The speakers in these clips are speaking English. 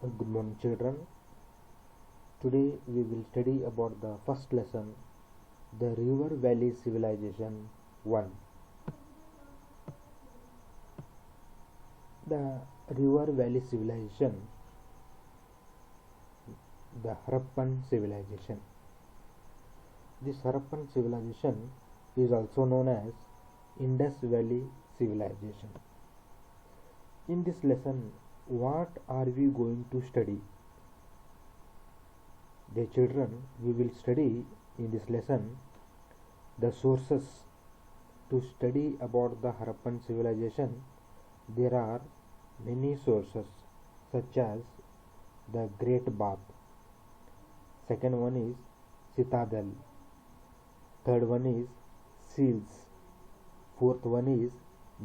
Good morning, children. Today we will study about the first lesson, the River Valley Civilization 1. The River Valley Civilization, the Harappan Civilization. This Harappan civilization is also known as Indus Valley Civilization. In this lesson, what are we going to study? Dear children, we will study in this lesson the sources to study about the Harappan civilization. There are many sources such as the Great Bath. Second one is Citadel. Third one is Seals. Fourth one is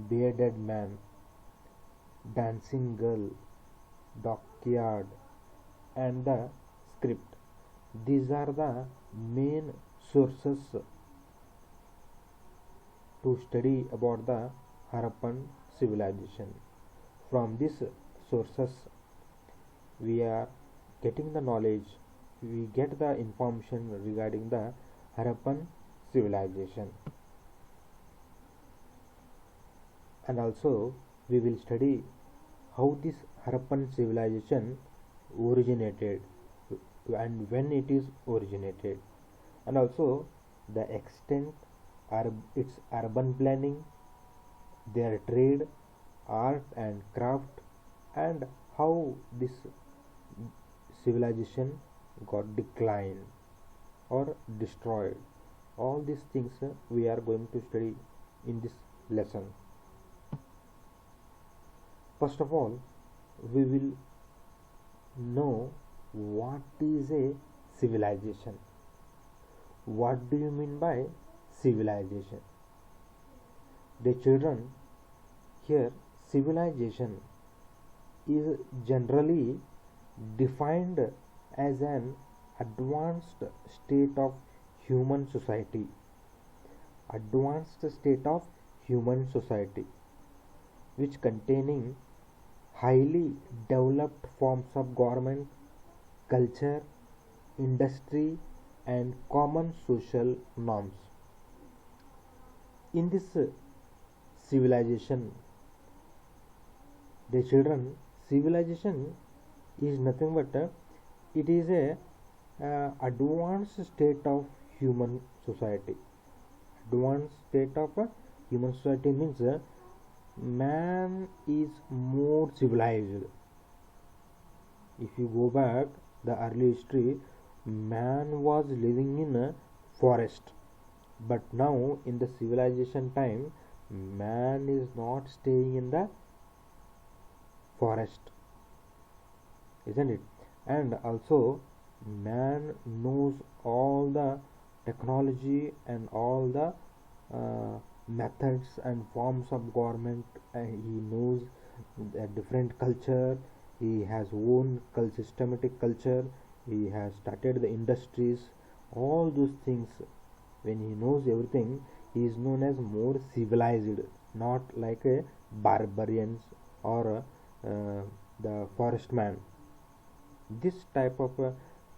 Bearded Man, Dancing Girl, Dockyard, and the Script. These are the main sources to study about the Harappan civilization. From these sources, we are getting the knowledge, we get the information regarding the Harappan civilization. And also, we will study how this Harappan civilization originated and when it is originated, and also the extent, its urban planning, their trade, art and craft, and how this civilization got declined or destroyed. All these things we are going to study in this lesson. First of all, we will know what is a civilization. What do you mean by civilization? The children, here civilization is generally defined as an advanced state of human society. Advanced state of human society which containing highly developed forms of government, culture, industry, and common social norms. In this civilization, the children, civilization is nothing but it is a advanced state of human society. Advanced state of human society means man is more civilized. If you go back the early history, man was living in a forest, but now in the civilization time, man is not staying in the forest, isn't it? And also man knows all the technology and all the methods and forms of government. He knows a different culture, he has own systematic culture, he has started the industries, all those things. When he knows everything, he is known as more civilized, not like a barbarians or the forest man. This type of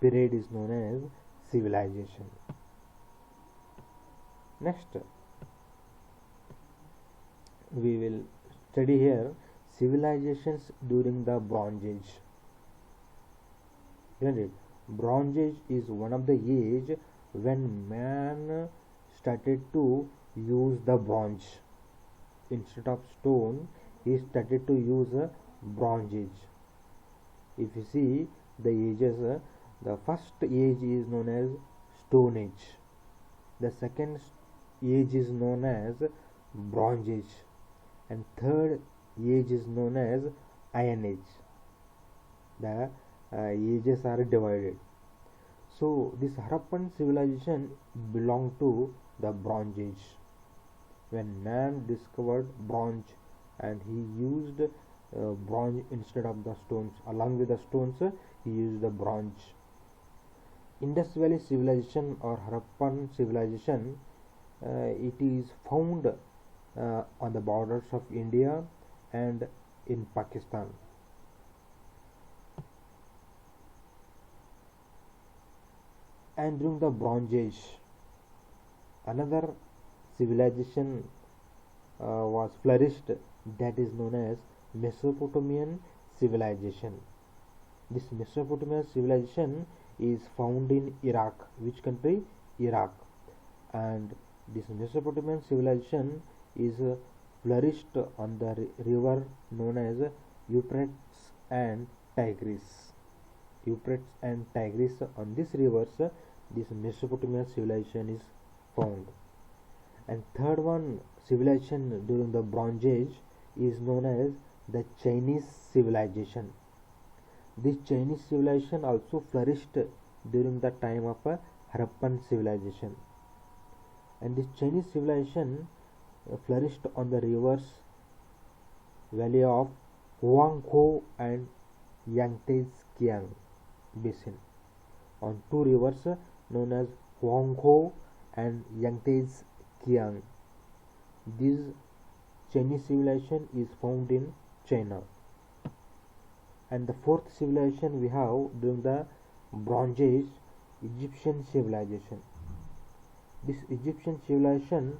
period is known as civilization. Next, we will study here civilizations during the Bronze Age. Isn't it? Bronze Age is one of the age when man started to use the bronze. Instead of stone, he started to use a Bronze Age. If you see the ages, the first age is known as Stone Age. The second age is known as Bronze Age, and third age is known as Iron Age. The ages are divided. So this Harappan civilization belonged to the Bronze Age, when man discovered bronze and he used bronze instead of the stones. Along with the stones, he used the bronze. Indus Valley civilization or Harappan civilization, it is found on the borders of India and in Pakistan. And during the Bronze Age, another civilization was flourished, that is known as Mesopotamian civilization. This Mesopotamian civilization is found in Iraq. Which country? Iraq. And this Mesopotamian civilization is flourished on the river known as Euphrates and Tigris. Euphrates and Tigris, on these rivers this Mesopotamian civilization is found. And third one civilization during the Bronze Age is known as the Chinese civilization. This Chinese civilization also flourished during the time of Harappan civilization. And this Chinese civilization flourished on the rivers valley of Huanghe and Yangtze Kiang basin, on two rivers known as Huanghe and Yangtze Kiang. This Chinese civilization is found in China. And the fourth civilization we have during the Bronze Age, Egyptian civilization. This Egyptian civilization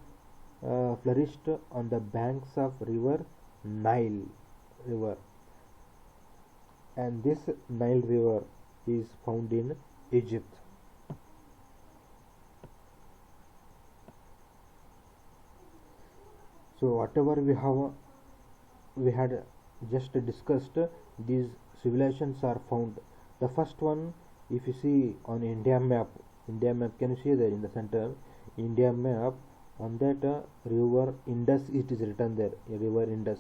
flourished on the banks of river Nile river, and this Nile river is found in Egypt. So whatever we had just discussed, these civilizations are found. The first one, if you see on India map, can you see there in the center India map? On that river Indus, it is written there, river Indus.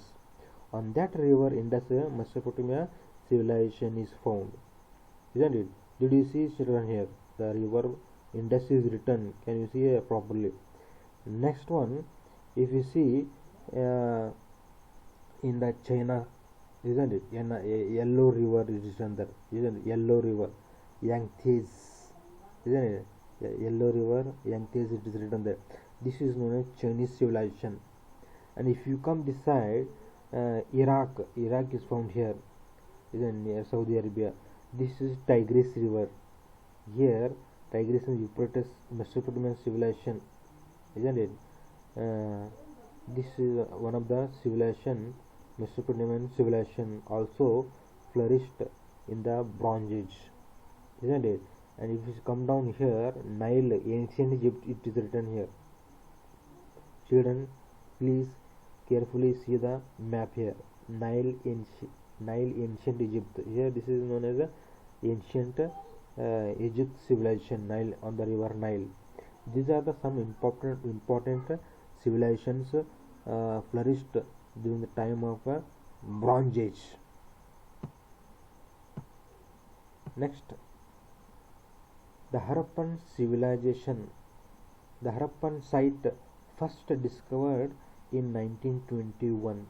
On that river Indus, Mesopotamia civilization is found, isn't it? Did you see children here? The river Indus is written. Can you see properly? Next one, if you see in the China, isn't it? Yellow river is written there, isn't it? Yellow river, Yangtze, isn't it? Yellow river, Yangtze, it is written there. This is known as Chinese civilization. And if you come this side, Iraq is found here, isn't near Saudi Arabia. This is Tigris river. Here, Tigris and Euphrates, Mesopotamian civilization, isn't it? This is one of the civilization, Mesopotamian civilization, also flourished in the Bronze Age, isn't it? And if you come down here, Nile, ancient Egypt, it is written here. Children, please carefully see the map here. Nile, ancient Egypt. Here, this is known as the ancient Egypt civilization, Nile, on the river Nile. These are the some important civilizations flourished during the time of Bronze Age. Next, the Harappan civilization. The Harappan site first discovered in 1921.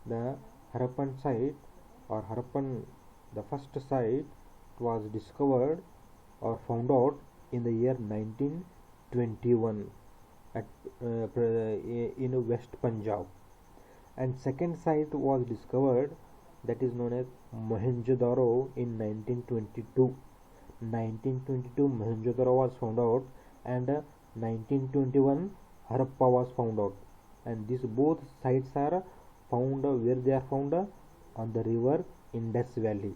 The Harappan site, or Harappan, the first site was discovered or found out in the year 1921 at in West Punjab. And second site was discovered, that is known as Mohenjo-daro, in 1922. 1922 Mohenjo-daro was found out, and 1921 Harappa was found out. And these both sites are found where they are found, on the river Indus Valley,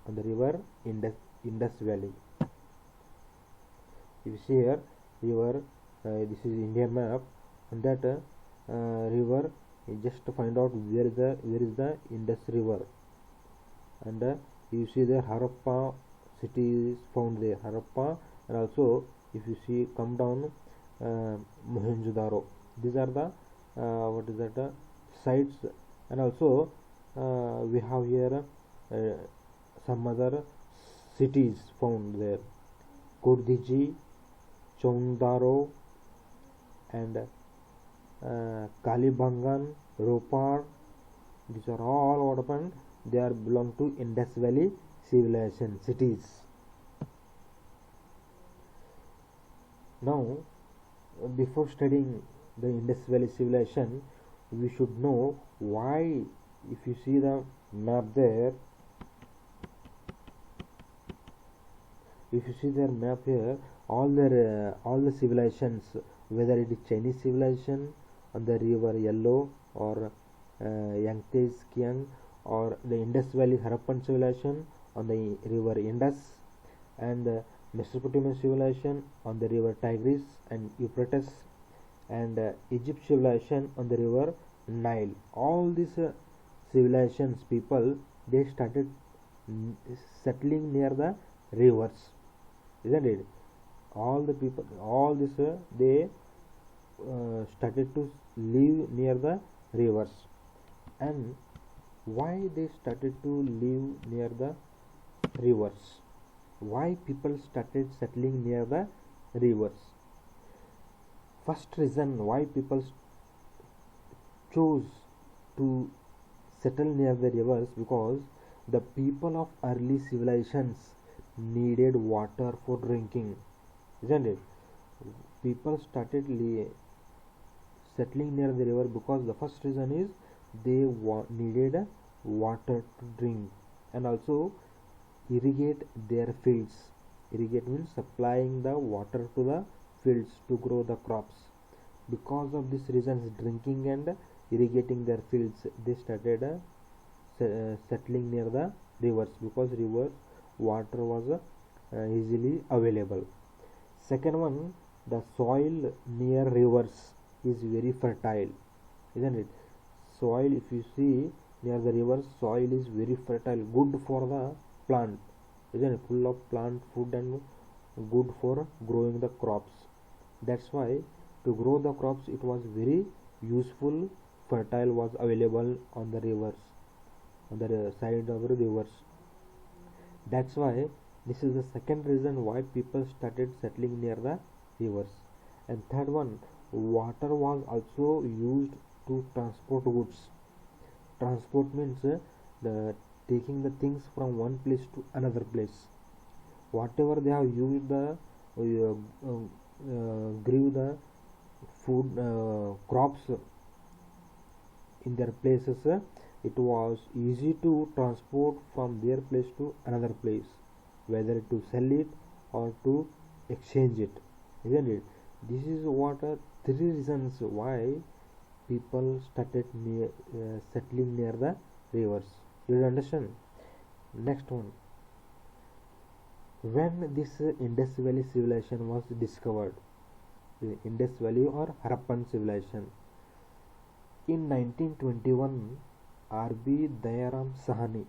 on the river Indus Valley. You see here river, this is India map. On that river, you just find out where is the Indus river, and you see the Harappa city is found there, Harappa. And also if you see, come down, Mohenjo-daro. These are the what is that sites. And also we have here some other cities found there: Kurdiji, Chondaro, and Kalibangan, Ropar. These are all what happened, they are belong to Indus Valley civilization cities. Now, before studying the Indus Valley civilization, we should know why. If you see the map there, If you see their map here, all the civilizations, whether it is Chinese civilization on the river Yellow, or Yangtze Kiang, or the Indus Valley Harappan civilization on the river Indus, and the Mesopotamian civilization on the river Tigris and Euphrates, and Egypt civilization on the river Nile. All these civilizations people, they started settling near the rivers, isn't it? All the people, all this they started to live near the rivers. And why they started to live near the rivers? Why people started settling near the rivers? First reason why people chose to settle near the rivers, because the people of early civilizations needed water for drinking, isn't it? People started settling near the river because the first reason is they needed water to drink, and also irrigate their fields. Irrigate means supplying the water to the fields to grow the crops. Because of these reasons, drinking and irrigating their fields, they started settling near the rivers, because rivers water was easily available. Second one, the soil near rivers is very fertile, isn't it? Soil, if you see near the rivers, soil is very fertile, good for the plant, isn't it? Full of plant food and good for growing the crops. That's why to grow the crops it was very useful. Fertile was available on the rivers, on the side of the rivers. That's why this is the second reason why people started settling near the rivers. And third one, water was also used to transport goods. Transport means the taking the things from one place to another place. Whatever they have used the grew the food crops in their places, it was easy to transport from their place to another place, whether to sell it or to exchange it, isn't it? This is what three reasons why people started settling near the rivers. You understand? Next one, when this Indus Valley civilization was discovered, the Indus Valley or Harappan civilization, in 1921, R.B. Dayaram Sahani.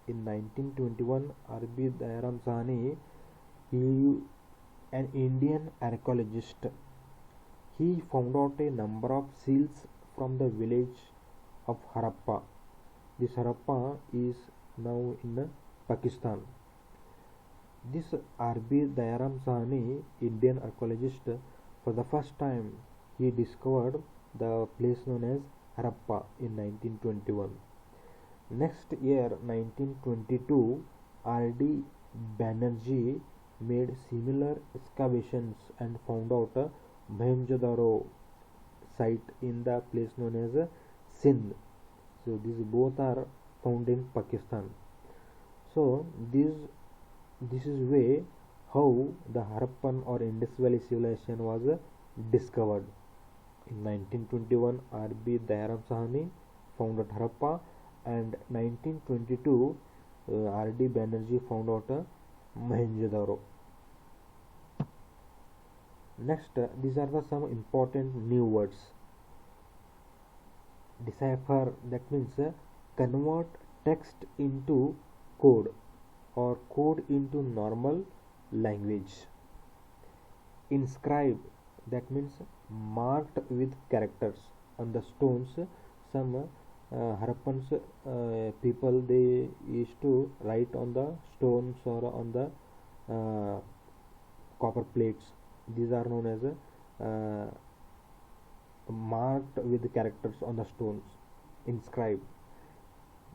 In 1921, R.B. Dayaram Sahani, he, an Indian archaeologist, he found out a number of seals from the village of Harappa. This Harappa is now in Pakistan. This R.B. Dayaram Sahani, Indian archaeologist, for the first time he discovered the place known as Harappa in 1921. Next year, 1922, R.D. Banerjee made similar excavations and found out a Mohenjo-daro site in the place known as Sindh. So these both are found in Pakistan. So this is way how the Harappan or Indus Valley civilization was discovered. In 1921, R.B. Dayaram Sahani founded Harappa, and 1922, R.D. Banerjee found out Mohenjo-daro. Next, these are the some important new words. Decipher, that means convert text into code or code into normal language. Inscribe, that means marked with characters on the stones. Some Harappans people, they used to write on the stones or on the copper plates. These are known as marked with characters on the stones. Inscribe.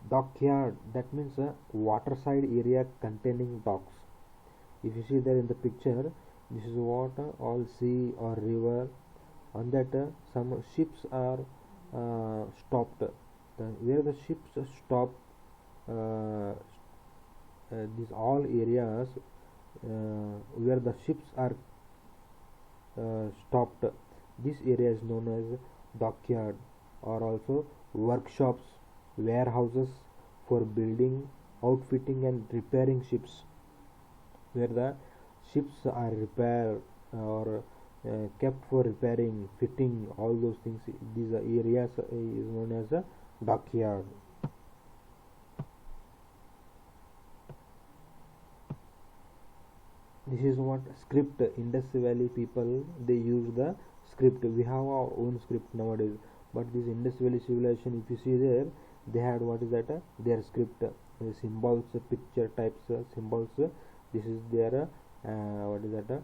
Dockyard, that means a waterside area containing docks. If you see there in the picture, this is what all sea or river. On that some ships are stopped. Where the ships stop, these all areas where the ships are stopped. This area is known as dockyard, or also workshops, warehouses for building, outfitting, and repairing ships, where the ships are repaired or kept for repairing, fitting, all those things. These areas is known as a dockyard. This is what script. Indus Valley people, they use the script. We have our own script nowadays, but this Indus Valley civilization, if you see there, they had what is that their script, the symbols, picture types, symbols. This is their what is that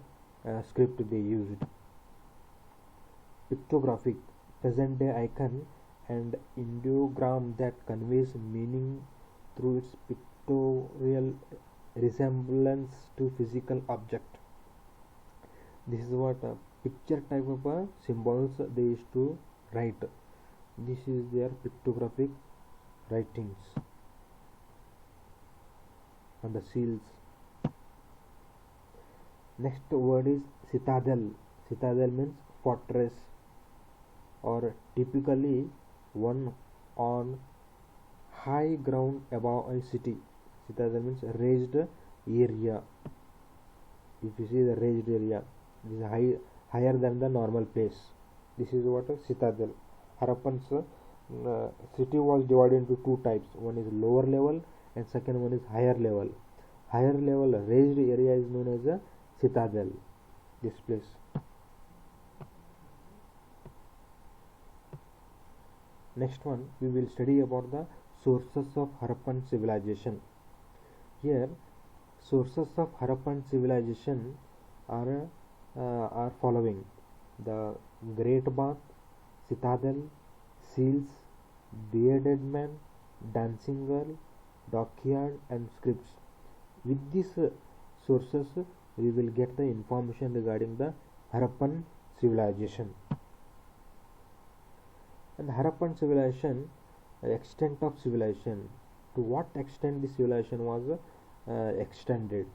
script they used. Pictographic, present day icon and ideogram that conveys meaning through its pictorial resemblance to physical object. This is what picture type of symbols they used to write. This is their pictographic writings on the seals. Next word is citadel. Citadel means fortress, or typically one on high ground above a city. Citadel means raised area. If you see the raised area, this is higher than the normal place. This is what a citadel. Harappan's city was divided into two types. One is lower level and second one is higher level. Higher level raised area is known as a citadel. This place. Next one, we will study about the sources of Harappan civilization. Here, sources of Harappan civilization are following: the Great Bath, Citadel, Seals, Bearded Man, Dancing Girl, Dockyard, and Scripts. With these sources, we will get the information regarding the Harappan civilization. And Harappan civilization, extent of civilization, to what extent the civilization was extended.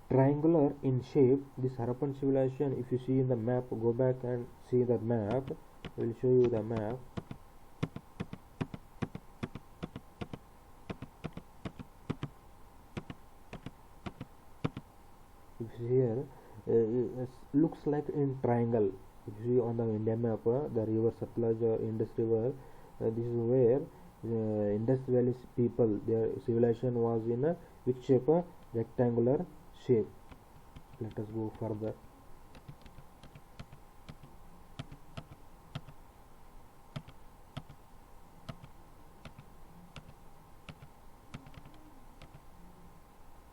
Triangular in shape, this Harappan civilization, if you see in the map, go back and see the map. I will show you the map. If you see here, it looks like in triangle. If you see on the India map, the river Satluj, Indus River, this is where Indus Valley people, their civilization was in a which shape? Rectangular shape. Let us go further.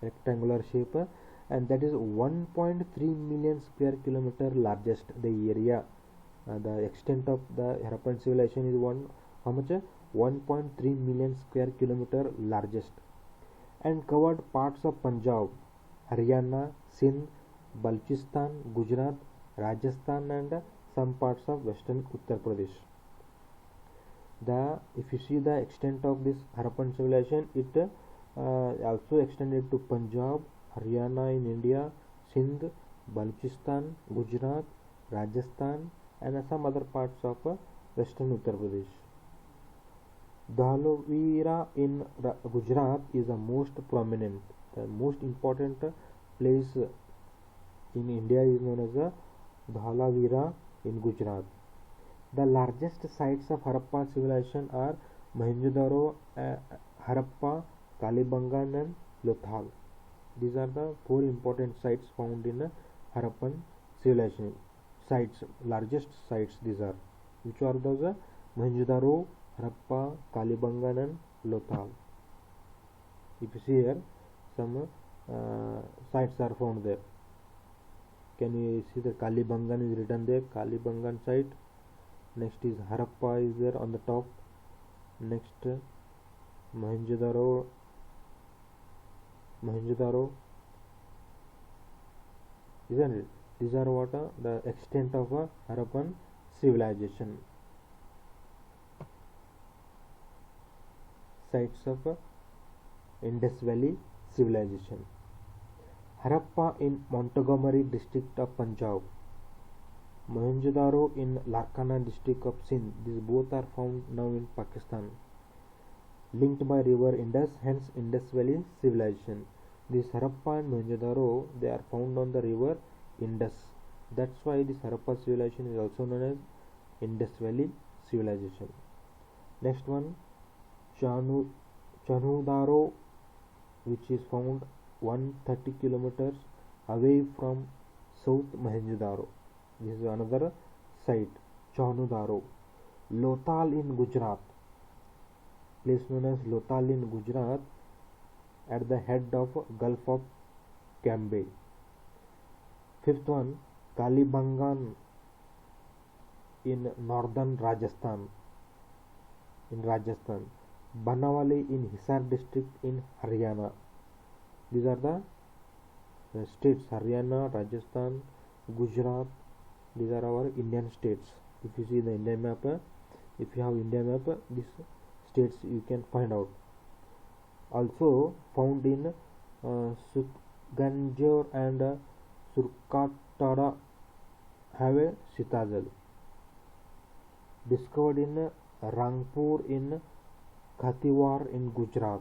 Rectangular shape, and that is 1.3 million square kilometer largest. The area, the extent of the Harappan civilization is how much? 1.3 million square kilometer largest, and covered parts of Punjab, Haryana, Sindh, Balochistan, Gujarat, Rajasthan, and some parts of western Uttar Pradesh. If you see the extent of this Harappan civilization, it also extended to Punjab, Haryana in India, Sindh, Balochistan, Gujarat, Rajasthan, and some other parts of western Uttar Pradesh. Dhalavira in Gujarat is the most prominent. The most important place in India is known as Dhalavira in Gujarat. The largest sites of Harappa civilization are Mohenjo-daro, Harappa, Kalibangan, and Lothal. These are the four important sites found in Harappan civilization. Sites, largest sites these are. Which are those? Mohenjo-daro, Harappa, Kalibangan, and Lothal. If you see here, some sites are found there. Can you see the Kalibangan is written there? Kalibangan site. Next is Harappa is there on the top. Next Mohenjo-daro, isn't it? These are what the extent of Harappan civilization. Sites of Indus Valley civilization. Harappa in Montgomery district of Punjab, Mohenjo-daro in Larkana district of Sindh. These both are found now in Pakistan. Linked by river Indus, hence Indus Valley civilization. This Harappa and Mohenjo-daro, they are found on the river Indus. That's why this Harappa civilization is also known as Indus Valley civilization. Next one, Chanhu-daro, which is found 130 kilometers away from South Mohenjo-daro. This is another site, Chanhu-daro. Lothal in Gujarat, place known as Lothal in Gujarat, at the head of Gulf of Cambay. Fifth one, Kalibangan in northern Rajasthan. Banawali in Hisar district in Haryana. These are the states: Haryana, Rajasthan, Gujarat. These are our Indian states. If you see the Indian map, if you have Indian map, these states you can find out. Also found in Sukhganjor and Surkatara have a Sitajal. Discovered in Rangpur in Kathiawar in Gujarat.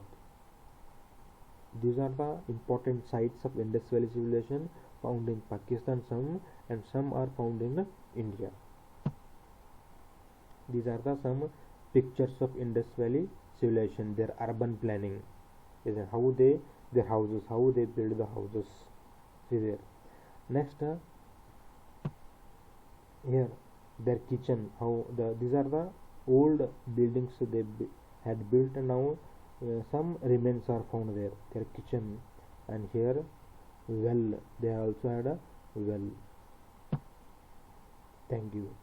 These are the important sites of Indus Valley civilization found in Pakistan, some, and some are found in India. These are the some pictures of Indus Valley civilization, their urban planning, is how they, their houses, how they build the houses. See there. Next, here their kitchen, how these are the old buildings they had built, and now some remains are found there, their kitchen. And here well, they also had a well. Thank you.